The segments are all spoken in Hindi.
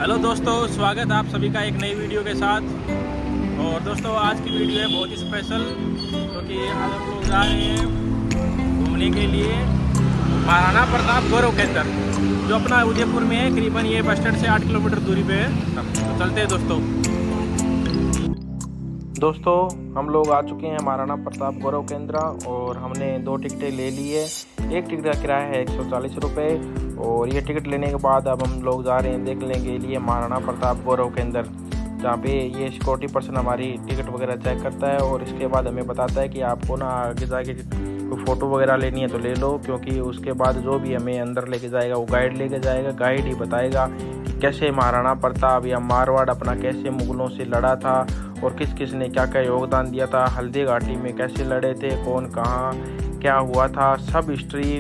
हेलो दोस्तों, स्वागत है आप सभी का एक नई वीडियो के साथ। और दोस्तों आज की वीडियो है बहुत ही स्पेशल, क्योंकि आज हम लोग जा रहे हैं घूमने के लिए महाराणा प्रताप गौरव केंद्र, जो अपना उदयपुर में है। करीबन ये बस स्टैंड से 8 किलोमीटर दूरी पे है। तो चलते हैं दोस्तों हम लोग आ चुके हैं महाराणा प्रताप गौरव केंद्र और हमने 2 टिकटें ले ली है। एक टिकट का किराया है 140 रुपये। और ये टिकट लेने के बाद अब हम लोग जा रहे हैं देखने के लिए महाराणा प्रताप गौरव केंद्र, जहाँ पे ये सिक्योरिटी पर्सन हमारी टिकट वगैरह चेक करता है और इसके बाद हमें बताता है कि आपको ना आगे जाके कोई फ़ोटो वगैरह लेनी है तो ले लो, क्योंकि उसके बाद जो भी हमें अंदर लेके जाएगा वो गाइड लेके जाएगा। गाइड ही बताएगा कि कैसे महाराणा प्रताप या मारवाड़ अपना कैसे मुगलों से लड़ा था और किस किस ने क्या क्या योगदान दिया था, हल्दी घाटी में कैसे लड़े थे, कौन कहाँ क्या हुआ था, सब हिस्ट्री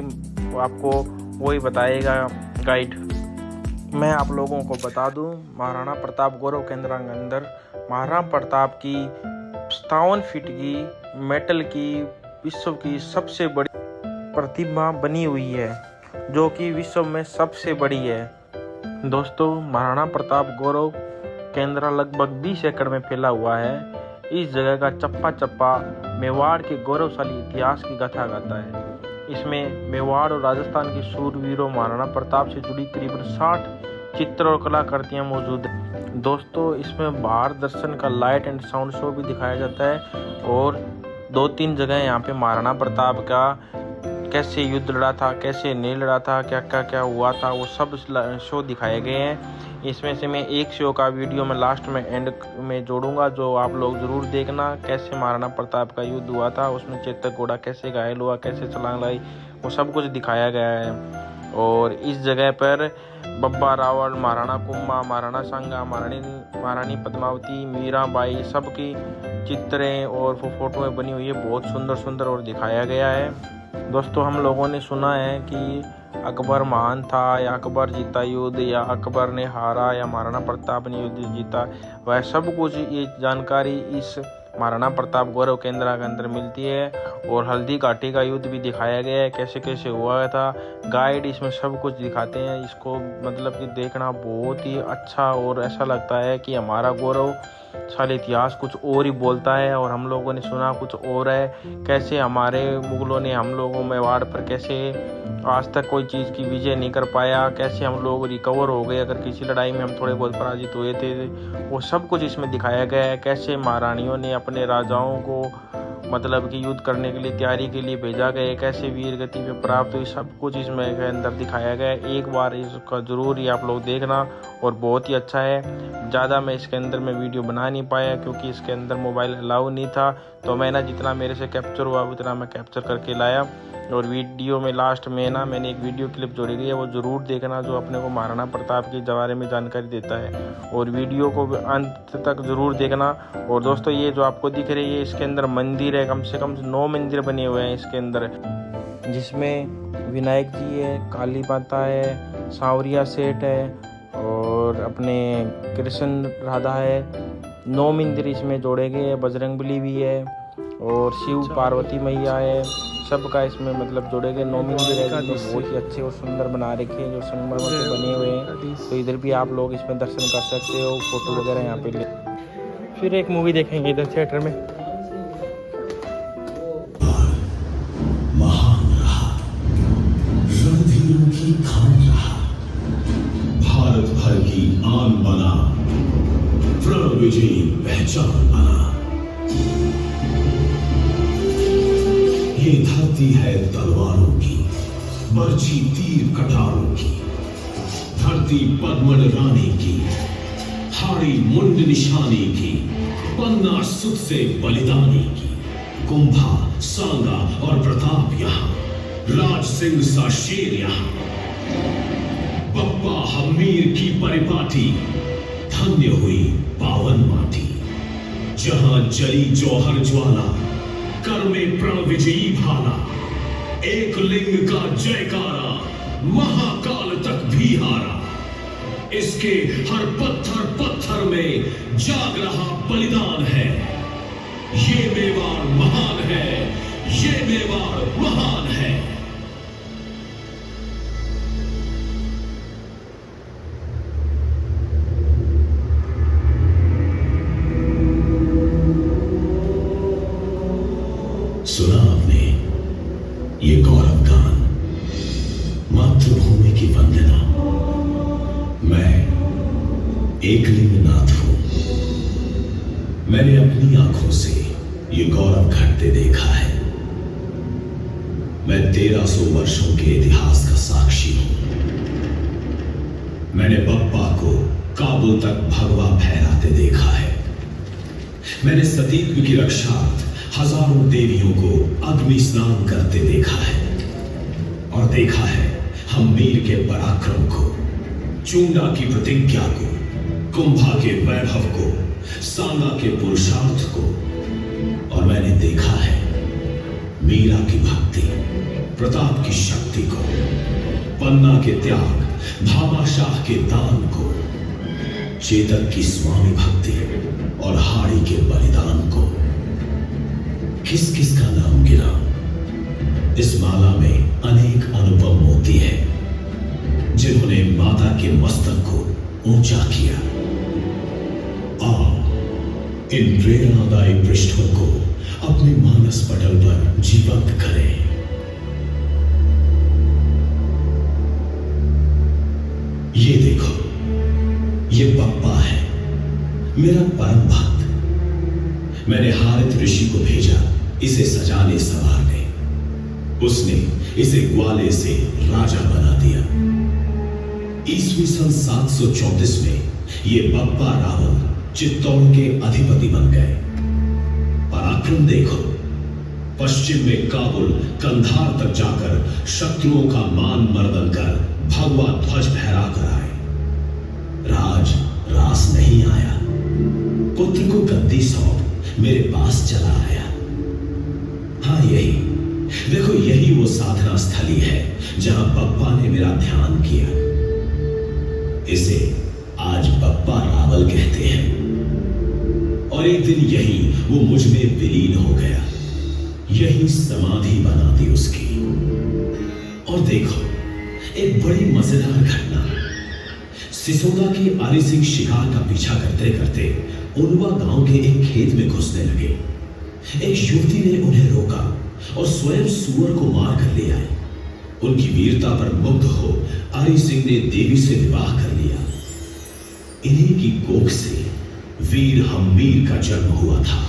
आपको वही बताएगा गाइड। मैं आप लोगों को बता दूं, महाराणा प्रताप गौरव केंद्र के अंदर महाराणा प्रताप की 57 फीट की मेटल की विश्व की सबसे बड़ी प्रतिमा बनी हुई है, जो कि विश्व में सबसे बड़ी है। दोस्तों महाराणा प्रताप गौरव केंद्र लगभग 20 एकड़ में फैला हुआ है। इस जगह का चप्पा चप्पा मेवाड़ के गौरवशाली इतिहास की गाथा गाता है। इसमें मेवाड़ और राजस्थान के शूरवीरों महाराणा प्रताप से जुड़ी करीबन 60 चित्र और कलाकृतियां मौजूद हैं। दोस्तों इसमें बाहर दर्शन का लाइट एंड साउंड शो भी दिखाया जाता है और 2-3 जगह यहाँ पे महाराणा प्रताप का कैसे युद्ध लड़ा था, कैसे नहीं लड़ा था, क्या क्या क्या हुआ था, वो सब शो दिखाए गए हैं। इसमें से मैं एक शो का वीडियो मैं लास्ट में एंड में जोड़ूंगा, जो आप लोग ज़रूर देखना। कैसे महाराणा प्रताप का युद्ध हुआ था, उसमें चेतक घोड़ा कैसे घायल हुआ, कैसे छलांग लाई, वो सब कुछ दिखाया गया है। और इस जगह पर बब्बा रावण, महाराणा कुम्भा, महाराणा सांगा, महारानी पद्मावती, मीराबाई सबकी चित्रें और फोटोएं बनी हुई है, बहुत सुंदर सुंदर और दिखाया गया है। दोस्तों हम लोगों ने सुना है कि अकबर महान था या अकबर जीता युद्ध या अकबर ने हारा या महाराणा प्रताप ने युद्ध जीता, वह सब कुछ ये जानकारी इस महाराणा प्रताप गौरव केंद्र के अंदर मिलती है। और हल्दी घाटी का युद्ध भी दिखाया गया है, कैसे कैसे हुआ था। गाइड इसमें सब कुछ दिखाते हैं। इसको मतलब कि देखना बहुत ही अच्छा और ऐसा लगता है कि हमारा गौरवशाली इतिहास कुछ और ही बोलता है और हम लोगों ने सुना कुछ और है। कैसे हमारे मुगलों ने हम लोगों मेवाड़ पर कैसे आज तक कोई चीज़ की विजय नहीं कर पाया, कैसे हम लोग रिकवर हो गए अगर किसी लड़ाई में हम थोड़े बहुत पराजित हुए थे, वो सब कुछ इसमें दिखाया गया है। कैसे महारानियों ने अपने राजाओं को मतलब कि युद्ध करने के लिए तैयारी के लिए भेजा गया, कैसे वीर गति पे प्राप्त हुई, सब कुछ इसमें के अंदर दिखाया गया है। एक बार इसका ज़रूर ही आप लोग देखना और बहुत ही अच्छा है। ज़्यादा मैं इसके अंदर में वीडियो बना नहीं पाया क्योंकि इसके अंदर मोबाइल अलाउ नहीं था, तो मैं ना जितना मेरे से कैप्चर हुआ उतना मैं कैप्चर करके लाया। और वीडियो में लास्ट में ना मैंने एक वीडियो क्लिप जोड़ी गई है, वो ज़रूर देखना, जो अपने को महाराणा प्रताप के बारे में जानकारी देता है। और वीडियो को अंत तक ज़रूर देखना। और दोस्तों ये जो आपको दिख रही है इसके अंदर मंदिर है, कम से कम 9 मंदिर बने हुए हैं इसके अंदर, जिसमें विनायक जी है, काली माता है, सांवरिया सेठ है और अपने कृष्ण राधा है। 9 मंदिर इसमें जोड़े गए हैं, बजरंगबली भी है और शिव पार्वती मैया है, सबका इसमें मतलब जोड़े गए 9 मंदिर है, जो बहुत ही अच्छे और सुंदर बना रखे हैं, जो संगमरमर से बने हुए हैं। तो इधर भी आप लोग इसमें दर्शन कर सकते हो, फोटो वगैरह यहाँ पे ले। फिर एक मूवी देखेंगे इधर थिएटर में। महान रहा, रणधीरों की खान रहा, भारत भर की आन बना, प्रण विजयी पहचान बना। ये धरती है तलवारों की, बरछी तीर कटारों की, धरती पद्मन रानी की, हाड़ी मुंड निशानी की, पन्ना सुख से बलिदानी की। कुंभा, सांगा और प्रताप यहाँ, राज सिंह सा शेर यहाँ, बप्पा हमीर की परिपाटी, धन्य हुई पावन माटी। जहां जली जौहर ज्वाला, कर में प्रण विजयी भाला, एक लिंग का जयकारा, महाकाल तक भी हारा। इसके हर पत्थर पत्थर में जाग रहा बलिदान है। ये मेवाड़ महान है, ये मेवाड़ महान है। एकलिंग नाथ हूं। मैंने अपनी आंखों से ये गौरव घटते देखा है। मैं 1300 वर्षों के इतिहास का साक्षी हूं। मैंने बप्पा को काबुल तक भगवा फहराते देखा है। मैंने सतीत्व की रक्षार्थ हजारों देवियों को अग्नि स्नान करते देखा है। और देखा है हम मीर के पराक्रम को, चूंडा की प्रतिज्ञा को, कुंभा के वैभव को, सांगा के पुरुषार्थ को। और मैंने देखा है मीरा की भक्ति, प्रताप की शक्ति को, पन्ना के त्याग, भामाशाह के दान को, चेतक की स्वामी भक्ति और हाड़ी के बलिदान को। किस किस का नाम गिरा? इस माला में अनेक अनुपम मोती है जिन्होंने माता के मस्तक को ऊंचा किया। आओ इन प्रेरणादायी पृष्ठों को अपने मानस पटल पर जीवंत करें। ये देखो, ये बप्पा है, मेरा परम भक्त। मैंने हारित ऋषि को भेजा इसे सजाने संवारने। उसने इसे ग्वाले से राजा बना दिया। ईस्वी सन 734 में ये बप्पा रावल चित्तौड़ के अधिपति बन गए। पराक्रम देखो, पश्चिम में काबुल कंधार तक जाकर शत्रुओं का मान मर्दन कर भगवा ध्वज फहरा कर आए। राज रास नहीं आया, पुत्र को गद्दी सौंप मेरे पास चला आया। हाँ, यही देखो, यही वो साधना स्थली है जहां बप्पा ने मेरा ध्यान किया। इसे आज बप्पा रावल कहते हैं। और एक दिन यही वो मुझ में विलीन हो गया, यही समाधि बना दी उसकी। और देखो, एक बड़ी मजेदार घटना। सिसोदा के आली सिंह शिकार का पीछा करते करते उनवा गांव के एक खेत में घुसने लगे। एक युवती ने उन्हें रोका और स्वयं सुअर को मार कर ले आए। उनकी वीरता पर मुग्ध हो आली सिंह ने देवी से विवाह कर लिया। इन्हीं की कोख से वीर हम्मीर का जन्म हुआ था।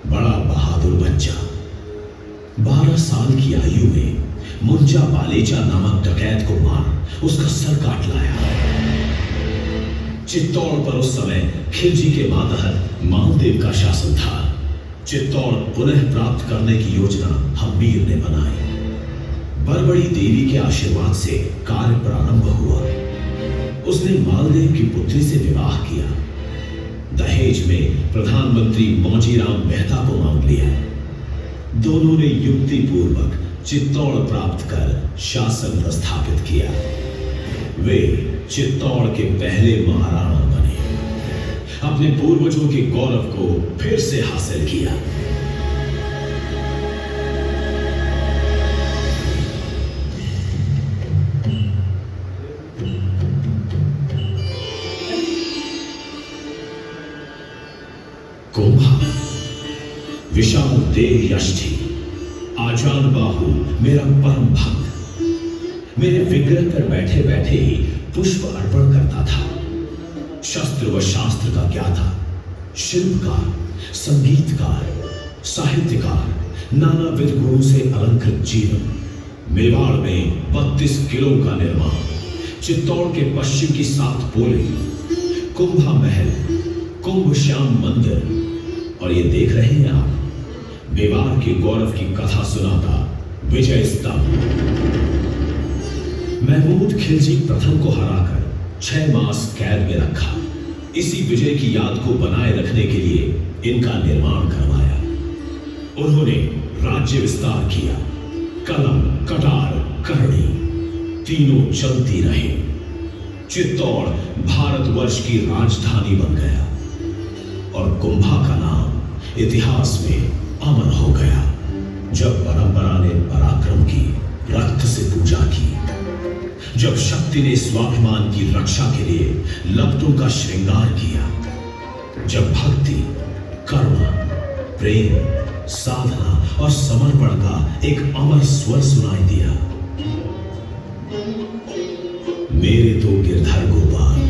बड़ा बहादुर बच्चा 12 साल की आयु में मुंजा बालेचा नामक डकैत को मार उसका सर काट लाया। चित्तौड़ पर उस समय खिलजी के मातहत मालदेव का शासन था। चित्तौड़ पुनः प्राप्त करने की योजना हम्मीर ने बनाई। बरबड़ी देवी के आशीर्वाद से कार्य प्रारंभ हुआ। उसने मालदेव की पुत्री से विवाह किया। दहेज में प्रधानमंत्री मौजीराम मेहता को मांग लिया। दोनों ने युक्ति पूर्वक चित्तौड़ प्राप्त कर शासन स्थापित किया। वे चित्तौड़ के पहले महाराणा बने। अपने पूर्वजों के गौरव को फिर से हासिल किया। कुंभा विशाल देह यष्टि, आजान बाहु, मेरा परम भक्त मेरे विग्रह पर बैठे बैठे ही पुष्प अर्पण करता था। शस्त्र व शास्त्र का ज्ञाता, शिल्पकार, संगीतकार, साहित्यकार, नानाविध गुणों से अलंकृत जीवन। मेवाड़ में 32 किलों का निर्माण, चित्तौड़ के पश्चिम की 7 पोले, कुंभा महल, कुंभ श्याम मंदिर। और ये देख रहे हैं आप, मेवाड़ के गौरव की कथा सुनाता विजय स्तंभ। महमूद खिलजी प्रथम को हराकर 6 मास कैद में रखा। इसी विजय की याद को बनाए रखने के लिए इनका निर्माण करवाया। उन्होंने राज्य विस्तार किया। कलम, कटार, करणी तीनों चलती रही। चित्तौड़ भारतवर्ष की राजधानी बन गया और कुंभा का नाम इतिहास में अमर हो गया। जब परंपरा ने पराक्रम की रक्त से पूजा की, जब शक्ति ने स्वाभिमान की रक्षा के लिए लपटों का श्रृंगार किया, जब भक्ति, करुणा, प्रेम, साधना और समर्पण का एक अमर स्वर सुनाई दिया। मेरे तो गिरधर गोपाल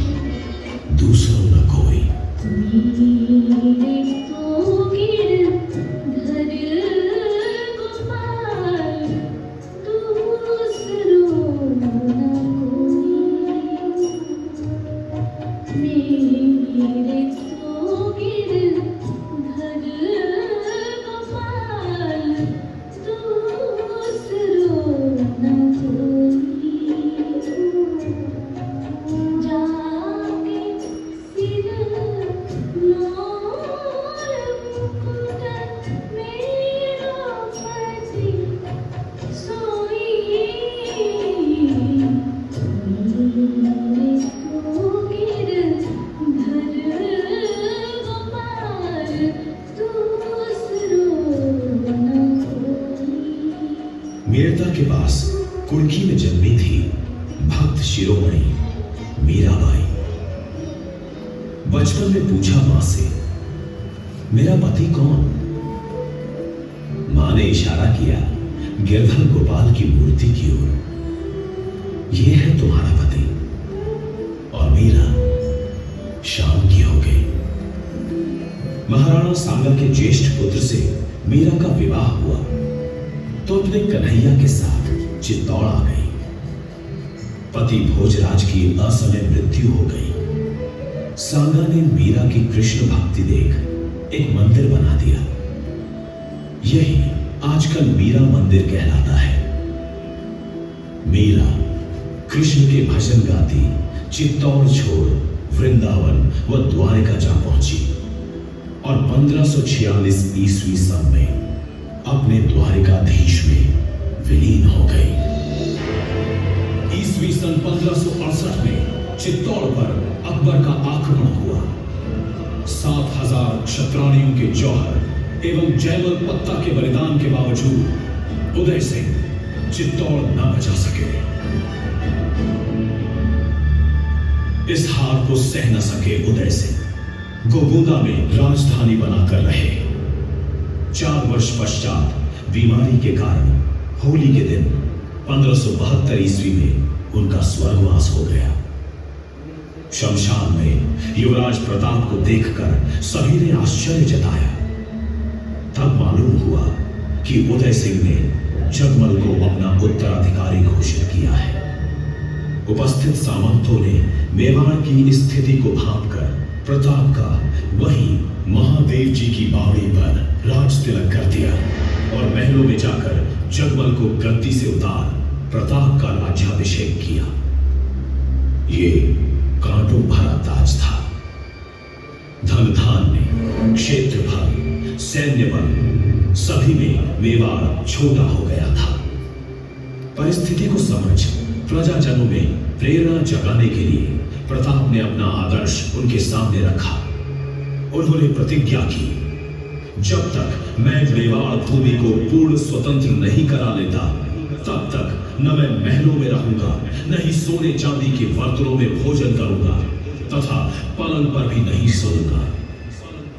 कुर्की में जन्मी थी भक्त शिरोमणि मीराबाई। बचपन में पूछा मां से, मेरा पति कौन? मां ने इशारा किया गिरधर गोपाल की मूर्ति की ओर। यह है तुम्हारा पति। और मीरा शाम की हो गई। महाराणा सांगा के ज्येष्ठ पुत्र से मीरा का विवाह हुआ तो अपने कन्हैया के साथ चित्तौड़ आ गई। पति भोजराज की असमय मृत्यु हो गई। सांगा ने मीरा की कृष्ण भक्ति देख एक मंदिर बना दिया। यही आजकल मीरा मंदिर कहलाता है। मीरा कृष्ण के भजन गाती चित्तौड़ छोड़ वृंदावन व द्वारिका जा पहुंची और 1546 ईस्वी सन में अपने द्वारिकाधीश में विलीन हो गई। ईस्वी सन 1568 में चित्तौड़ पर अकबर का आक्रमण हुआ। 7000 क्षत्राणियों के जौहर एवं जयमल पत्ता के बलिदान के बावजूद उदय सिंह चित्तौड़ न बचा सके। इस हार को सह न सके उदय सिंह गोगुंदा में राजधानी बनाकर रहे। 4 वर्ष पश्चात बीमारी के कारण होली के दिन 1572 ईस्वी में उनका स्वर्गवास हो गया। शमशान में युवराज प्रताप को देखकर सभी ने आश्चर्य जताया। तब मालूम हुआ कि उदय सिंह ने जगमल को अपना उत्तराधिकारी घोषित किया है। उपस्थित सामंतों ने मेवाड़ की स्थिति को भांपकर प्रताप का वहीं महादेव जी की बावड़ी पर राज तिलक कर दिया और महलों में जाकर जगमल को गद्दी से उतार प्रताप का राज्याभिषेक किया। ये कांटों भरा ताज था। धन धान्य, क्षेत्रफल, सैन्य बल सभी में मेवाड़ छोटा हो गया था। परिस्थिति को समझ प्रजाजनों में प्रेरणा जगाने के लिए प्रताप ने अपना आदर्श उनके सामने रखा। उन्होंने प्रतिज्ञा की, जब तक मैं मेवाड़ भूमि को पूर्ण स्वतंत्र नहीं करा लेता तब तक न मैं महलों में रहूंगा, न ही सोने चांदी के बर्तनों में भोजन करूंगा तथा पलंग पर भी नहीं सोऊंगा।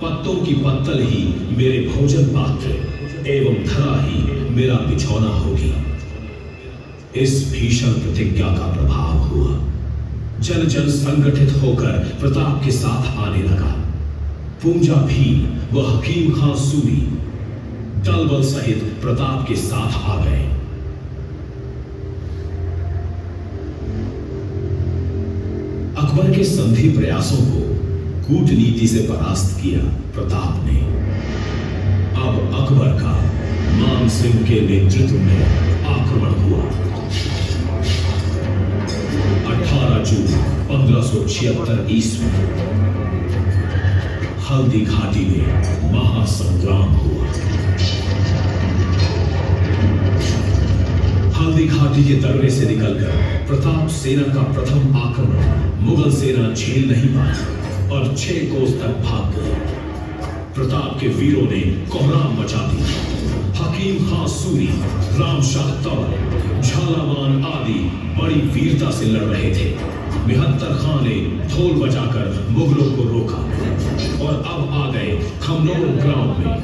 पत्तों की पत्तल ही मेरे भोजन पात्र एवं धरा ही मेरा बिछौना होगी। इस भीषण प्रतिज्ञा का प्रभाव हुआ। जन जन संगठित होकर प्रताप के साथ आने लगा। पूंजा भील व हकीम खां सूरी दल बल सहित प्रताप के साथ आ गए। अकबर के संधि प्रयासों को कूटनीति से परास्त किया प्रताप ने। अब अकबर का मान सिंह के नेतृत्व में आक्रमण हुआ। 18 जून 1576 ईस्वी हल्दी घाटी में महासंग्राम हुआ। हल्दी घाटी के दर्रे से निकलकर प्रताप सेना का प्रथम आक्रमण मुगल सेना झेल नहीं पाई और 6 कोस तक भाग गई। प्रताप के वीरों ने कोहराम मचा दी। हकीम खां सूरी, राम शाह तंवर, झालावान आदि बड़ी वीरता से लड़ रहे थे। मेहत्तर खां ने ढोल बजाकर मुगलों को रोका और अब आ गए खमनोर ग्राउंड में।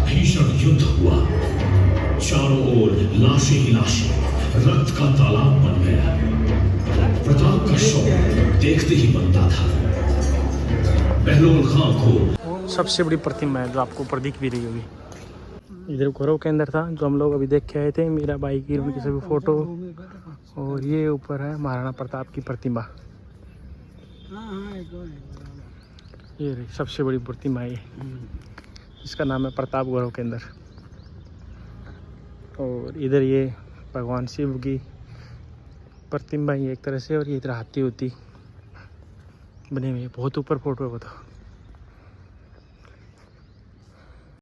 भीषण युद्ध हुआ। चारों ओर लाशें ही लाशें, रक्त का तालाब बन गया। प्रताप का शौक देखते ही बनता था। बहलोल खां को सबसे बड़ी प्रतिमा है जो आपको ऊपर दिख भी रही होगी। इधर गौरव के अंदर था जो हम लोग अभी देख के आए थे। मीराबाई की उनकी सभी फोटो और ये ऊपर है महाराणा प्रताप की प्रतिमा। ये रही सबसे बड़ी प्रतिमा है, इसका नाम है प्रताप गौरव के अंदर। और इधर ये भगवान शिव की प्रतिमा ही एक तरह से, और ये इधर हाथी होती बने हुए बहुत ऊपर फोटो है। बताओ